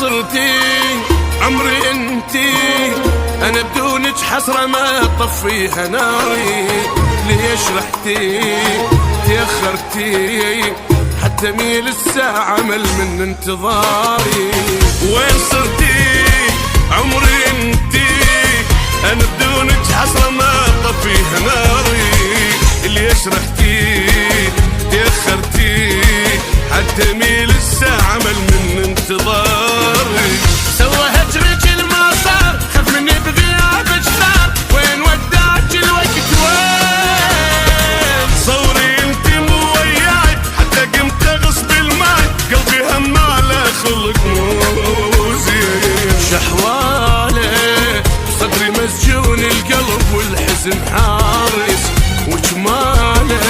صرتي عمري انتي، انا بدونك حسرة ما طفيها ناري. ليش رحتي تأخرتي حتى ميل الساعة مل من انتظاري. وين صرتي عمري انتي، انا بدونك حسرة ما طفيها ناري. ليش رحتي تأخرتي حتى ميل الساعة مل من انتظاري. سوى هجرك الما صار، خاف مني بغيابك صار، وين وداك الوقت وين؟ صوري انتي مو وياي حتى قمت اغصب الماي، قلبي هم على خلق مو زين. شحواله صدري مسجون القلب والحزن حارس، وجماله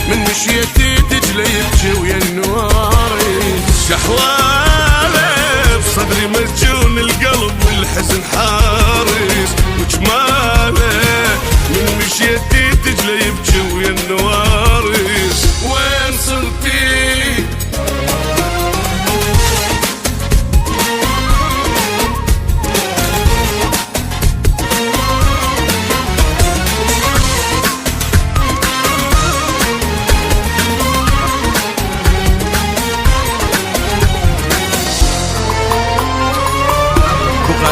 من مشيتي دجلة يبكي ويا النواري. شحواله بصدري مسجون القلب والحزن حارس، وجماله من مشيتي دجلة يبكي ويا النوارس. وين صرتي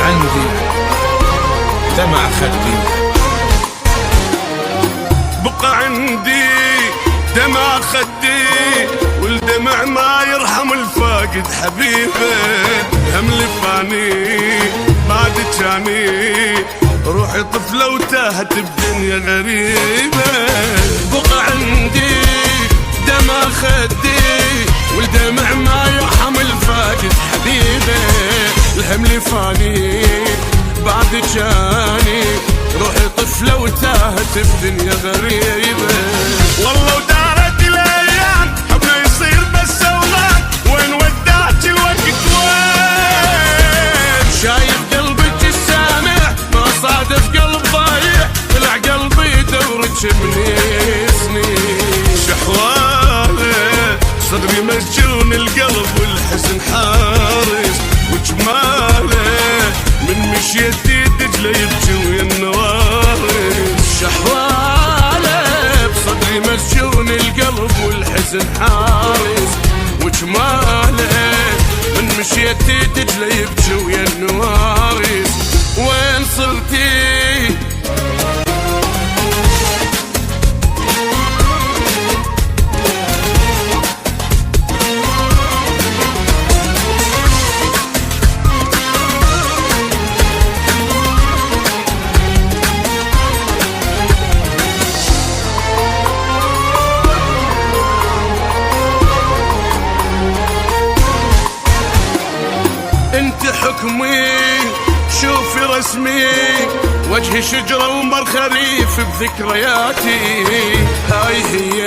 عندي دمع خدي، بقى عندي دمع خدي، والدمع ما يرحم الفاقد حبيبه. هم لفاني بعد جاني، روحي طفلة وتاهت بدنيا غريبة. بقى عندي دمع خدي، والدمع ما يرحم الفاقد حبيبه. الهم لفاني بعد جاني، روحي طفلة وتاهت بدنيا غريبة. والله ودارت الايام حبنا يصير بس اوغام، وين وداك الوقت وين؟ شايف قلبك السامع ما صادف قلب ضايع، طلع قلبي دورك من سنين. شحواله صدري مسجون القلب والحزن حارس، وجماله من مشيتي دجلة يبكي ويا النوارس. شحواله بصدري مسجون القلب والحزن حارس، وجماله من مشيتي دجلة يبكي ويا النوارس. وين صرتي انت حكمي شوفي رسمي، وجهي شجرة ومر خريف بذكرياتي. هاي هي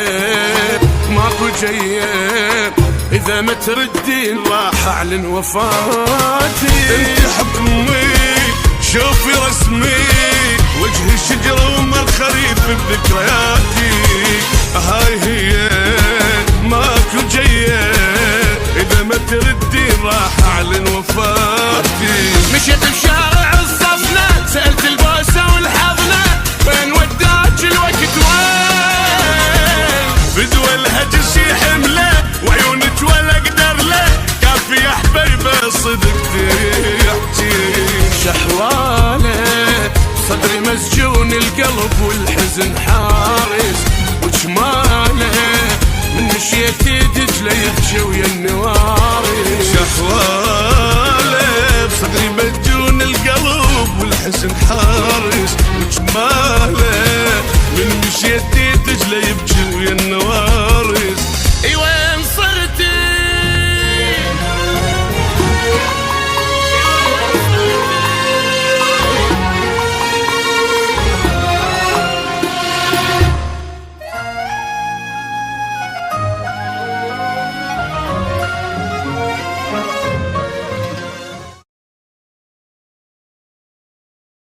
ماكو جاية، اذا ما تردين راح اعلن وفاتي. انت حكمي شوفي رسمي، وجهي شجرة ومر خريف بذكرياتي. هاي هي ماكو جاية، اذا ما تردين راح اعلن وفاتي. مشيت بشارع الصفنة، سألت البوسة والحضنة، وين وداك الوقت وين؟ بدوى الهجس حمله وعيونك ولا اقدر له، كافي يا حبيبه صدق تحكي. شحواله صدري مسجون القلب والحزن حارس، وجماله من مشيتي دجلة يبكي ويا النوارس. شحواله بصدري مسجون القلب والحزن حارس، وجماله من مشيتي دجلة يبكي